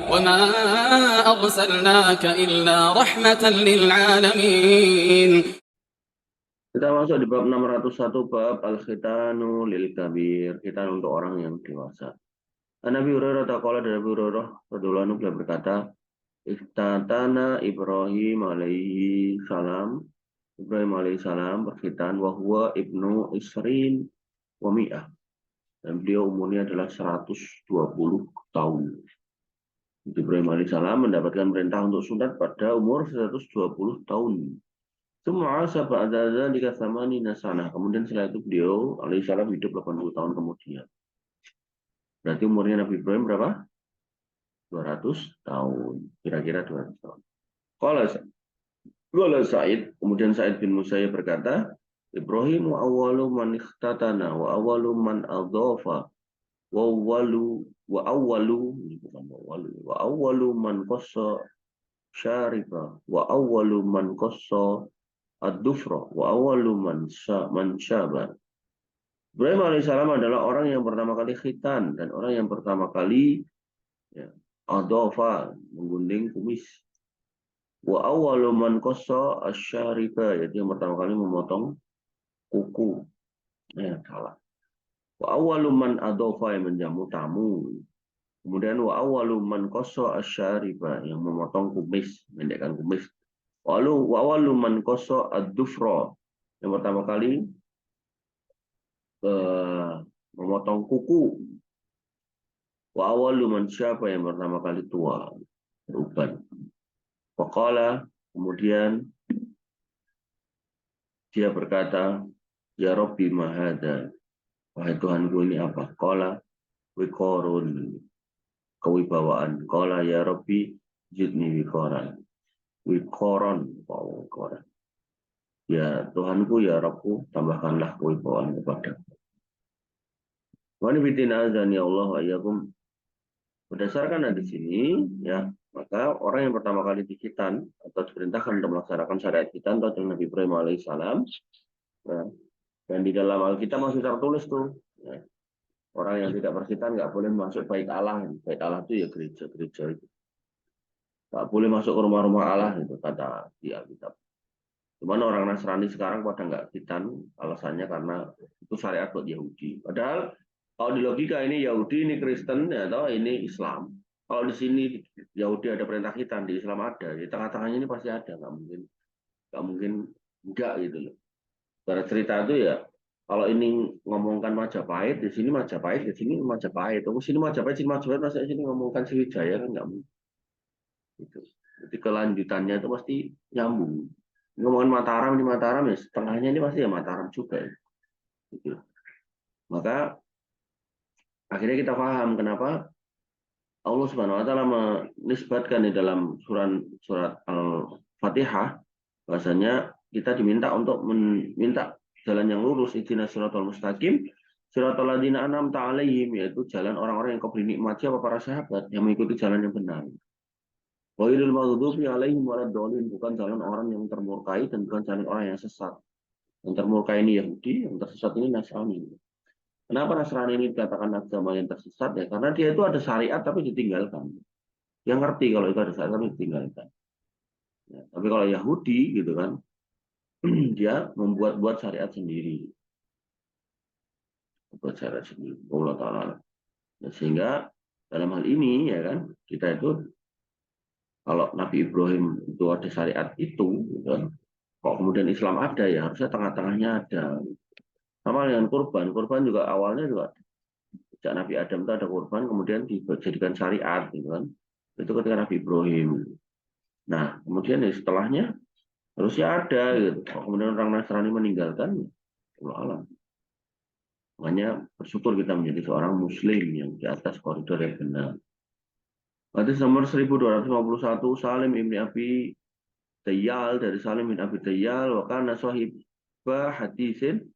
وما أرسلناك إلا رحمة للعالمين. Kita masuk di bab 601, bab al-khitanu lil kabir, khitan untuk orang yang dewasa. Nabi Hurairah taqala dari Abu Hurairah radhiyallahu anhu beliau berkata, "Iftatana Ibrahim alaihi salam." Ibrahim alaihi salam berkhitan wa huwa ibnu isrin wa mi'ah. Dan beliau umurnya adalah 120 tahun. Ibrahim alaihi salam mendapatkan perintah untuk sunat pada umur 120 tahun. Semua sahabat ada di kasamani nasana. Kemudian setelah itu beliau alaihissalam hidup 80 tahun kemudian. Berarti umurnya Nabi Ibrahim berapa? 200 tahun. Kira-kira 200 tahun. Qala Sa'id, kemudian Sa'id bin Musayyib berkata, Ibrahim wa awwalu man ikhtatana wa awwalu man adhafa wa awwalu man qassa syarifa wa awwalu man qassa ad-dufra wa awwalu man syaba. Ibrahim alaihissalam adalah orang yang pertama kali khitan dan orang yang pertama kali adhafa, menggunting kumis. Wa awwalu man qassa asy-syarifa, yaitu yang pertama kali memotong kuku. Salah. Wa awwalu man adhafa, yang menjamu tamu. Kemudian wa awwalu man qassa asy-syarifa, yang memotong kumis, mendekkan kumis. Wa awwalu man qassa ad-dufra, yang pertama kali memotong kuku. Wa awwalu man syaba, yang pertama kali tua, beruban. Faqala, kemudian dia berkata, ya Rabbi ma hadza, wahai Tuhanku ini apa? Qala wiqarun, kewibawaan. Qala ya Rabbi zidni wiqaran. Wiqaran, wiqaran. Ya Tuhanku, ya Rabbku, tambahkanlah kewibawaan kepadaku. Wa nibitina azan ya Allah wa iyyakum. Berdasarkan hadis ini, ya, maka orang yang pertama kali dikhitan atau diperintahkan untuk melaksanakan syariat khitan itu adalah Nabi Ibrahim alaihissalam. Nah, dan di dalam Alkitab masih tertulis tuh, ya, orang yang tidak berkhitan nggak boleh masuk bait Allah. Bait Allah itu ya gereja-gereja itu. Nggak boleh masuk ke rumah-rumah Allah itu kata di Alkitab. Cuman orang Nasrani sekarang pada nggak khitan, alasannya karena itu syariat buat Yahudi. Padahal kalau di logika ini Yahudi, ini Kristen, atau ini Islam. Kalau di sini Yahudi ada perintah khitan, di Islam ada. Di tengah-tengahnya ini pasti ada, nggak mungkin enggak gitu loh. Cara cerita itu ya, kalau ini ngomongkan Majapahit, di sini Majapahit, di sini Majapahit. Di sini Majapahit, masa di sini ngomongkan Sriwijaya kan nggak mungkin. Gitu. Jadi kelanjutannya itu pasti nyambung. Ngomongin Mataram di Mataram ya, setengahnya ini pasti ya Mataram juga. Gitu. Maka akhirnya kita paham kenapa Allah Subhanahu wa taala menisbatkan di dalam surat Al-Fatihah bahasanya kita diminta untuk meminta jalan yang lurus, ihdinas siratal mustaqim, siratal ladzina an'amta 'alaihim, yaitu jalan orang-orang yang kau beri nikmat, siapa para sahabat yang mengikuti jalan yang benar. Ghairil maghdubi 'alaihim waladdallin, bukan jalan orang yang termurkai dan bukan jalan orang yang sesat. Yang termurkai ini Yahudi, yang tersesat ini Nasrani. Kenapa Nasrani ini dikatakan agama yang tersesat ya? Karena dia itu ada syariat tapi ditinggalkan. Dia ngerti kalau itu ada syariat tapi ditinggalkan. Ya, tapi kalau Yahudi gitu kan, dia membuat syariat sendiri. Membuat syariat sendiri. Allah Ta'ala. Ya, sehingga dalam hal ini ya kan, kita itu kalau Nabi Ibrahim itu ada syariat itu, gitu kan, kok kemudian Islam ada ya harusnya tengah-tengahnya ada. Sama dengan kurban. Kurban juga awalnya juga sejak Nabi Adam itu ada kurban, kemudian dijadikan syariat, gitu kan. Itu ketika Nabi Ibrahim. Nah, kemudian ya setelahnya harusnya ada, gitu. Kemudian orang Nasrani meninggalkan, Allah alam. Makanya bersyukur kita menjadi seorang Muslim yang di atas koridor yang benar. Hadis nomor 1251, Salim ibn Abi Tayyal, dari Salim bin Abi Tayyal, wa kana sahibah hadisin,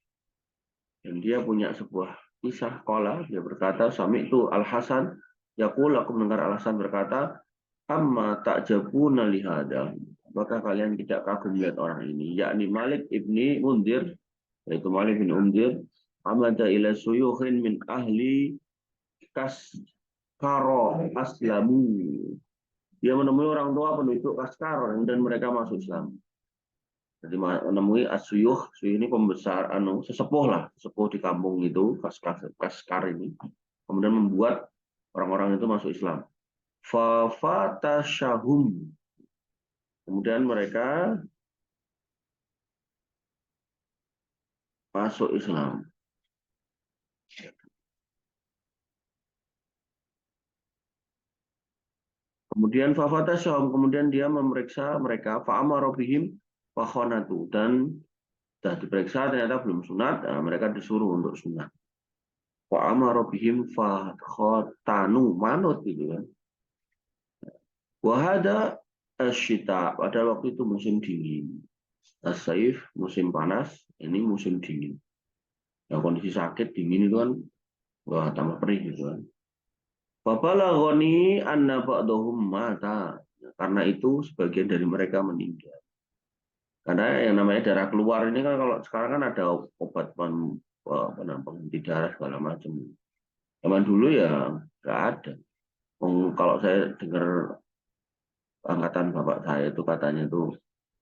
dan dia punya sebuah kisah qala, dia berkata, sami itu Al-Hasan yaqul, aku mendengar Al-Hasan berkata, amma ta'jabuna lihada, apakah kalian tidak kagum melihat orang ini, yakni Malik ibni Mundir, yaitu Malik bin Mundir, amada ila suyukhin min ahli Karo aslamu. Dia menemui orang tua penduduk Kaskar dan mereka masuk Islam. Jadi menemui asyuyuh, ini pembesar sesepuh lah, sesepuh di kampung itu Kaskar ini. Kemudian membuat orang-orang itu masuk Islam. Fafatashahum. Kemudian mereka masuk Islam. Kemudian fafatashahum, kemudian dia memeriksa mereka, fa'amara bihim fakhonatu, dan sudah diperiksa ternyata belum sunat, nah, mereka disuruh untuk sunat. Fa'amara bihim fakhotanu, manut gitu kan. Wahada asyita, pada waktu itu musim dingin. As-saif, musim panas, ini musim dingin. Yang kondisi sakit dingin itu kan wah tambah perih gitu kan. Fabalaghani anna ba'dahum mata. Karena itu sebagian dari mereka meninggal. Karena yang namanya darah keluar ini kan kalau sekarang kan ada obat penghenti darah segala macam. Zaman dulu ya nggak ada. Kalau saya dengar angkatan bapak saya itu katanya itu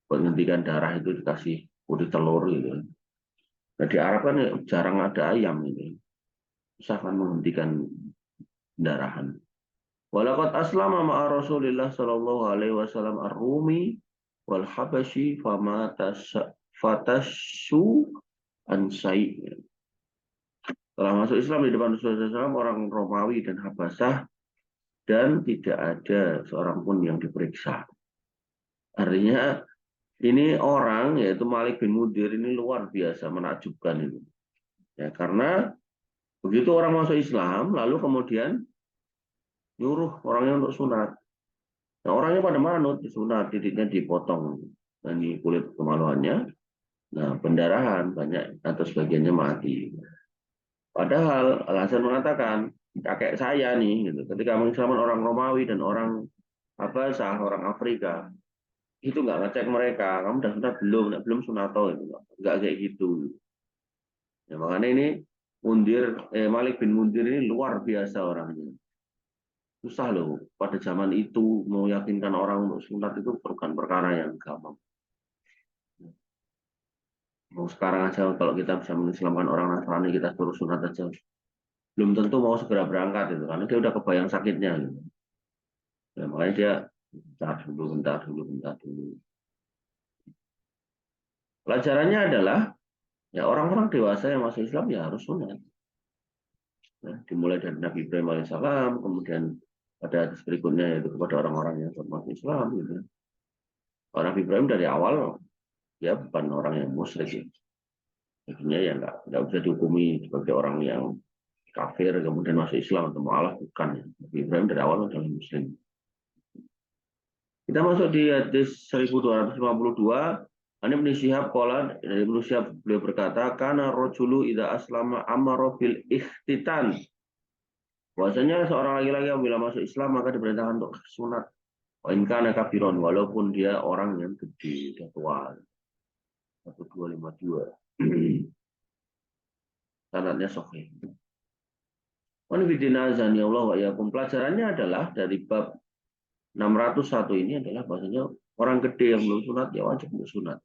menghentikan darah itu dikasih kulit telur gitu. Nah di Arab kan jarang ada ayam ini. Susah kan menghentikan pendarahan. Walaqad aslama ma'a Rasulillah sallallahu alaihi wasallam ar-Rumi wal Habasyi fatassu ansai. Setelah masuk Islam di depan Rasulullah SAW, orang Romawi dan Habasah, dan tidak ada seorang pun yang diperiksa. Artinya ini orang yaitu Malik bin Mudir ini luar biasa menakjubkan ini. Ya, karena begitu orang masuk Islam lalu kemudian nyuruh orangnya untuk sunat. Nah, orangnya pada manut disunat, titiknya dipotong dan di kulit kemaluannya. Nah, pendarahan banyak atau sebagiannya mati. Padahal Al-Hasan mengatakan kakek saya nih, gitu, ketika mengislamkan orang Romawi dan orang Habasah, orang Afrika, itu nggak ngecek mereka, kamu udah sunat belum? Nggak, belum sunato, itu nggak kayak gitu. Ya, makanya ini Malik bin Mundir ini luar biasa orangnya. Susah loh, pada zaman itu meyakinkan orang untuk sunat itu bukan perkara yang gampang. Mau sekarang aja kalau kita bisa mengislamkan orang Nasrani, kita suruh sunat aja, belum tentu mau segera berangkat itu, karena dia udah kebayang sakitnya. Gitu. Ya, makanya dia bentar dulu. Pelajarannya adalah ya orang-orang dewasa yang masuk Islam ya harus sunat. Nah, dimulai dari Nabi Ibrahim alaihissalam, kemudian pada hadis berikutnya yaitu kepada orang-orang yang masuk Islam. Gitu. Orang Nabi Ibrahim dari awal ya bukan orang yang musyrik. Ya. Akhirnya ya nggak bisa dihukumi sebagai orang yang kafir kemudian masuk Islam atau mu'alaf, bukan. Ya. Nabi Ibrahim dari awal adalah Muslim. Kita masuk di hadis 1252. Ani bin Syihab qala, dari Ibnu Syihab beliau berkata, kana rajulu idza aslama amara bil ikhtitan. Bahwasanya seorang laki-laki apabila masuk Islam maka diperintahkan untuk sunat. Wa in kana kafiron, walaupun dia orang yang gede, dia tua. 1252. Sanadnya sahih. Wan bidina azan ya Allah wa yakum. Pelajarannya adalah dari bab 601 ini adalah bahwasanya orang gede yang belum sunat ya wajib untuk sunat.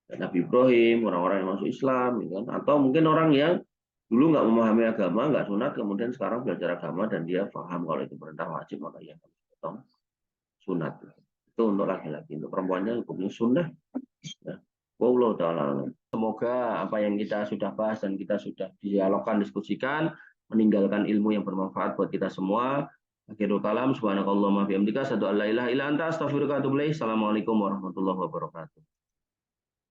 Nabi Ibrahim, orang-orang yang masuk Islam, gitu kan? Atau mungkin orang yang dulu nggak memahami agama, nggak sunat, kemudian sekarang belajar agama dan dia paham kalau itu perintah wajib, maka ia harus potong sunat. Itu untuk laki-laki, untuk perempuannya hukumnya sunnah. Ya. Wallahu ta'ala. Semoga apa yang kita sudah bahas dan kita sudah dialogkan, diskusikan, meninggalkan ilmu yang bermanfaat buat kita semua. Akhirul kalam, subhanakallahumma bihamdika, asyhadu an la ilaha illa anta, astaghfiruka wa atubu ilaik. Assalamualaikum warahmatullahi wabarakatuh.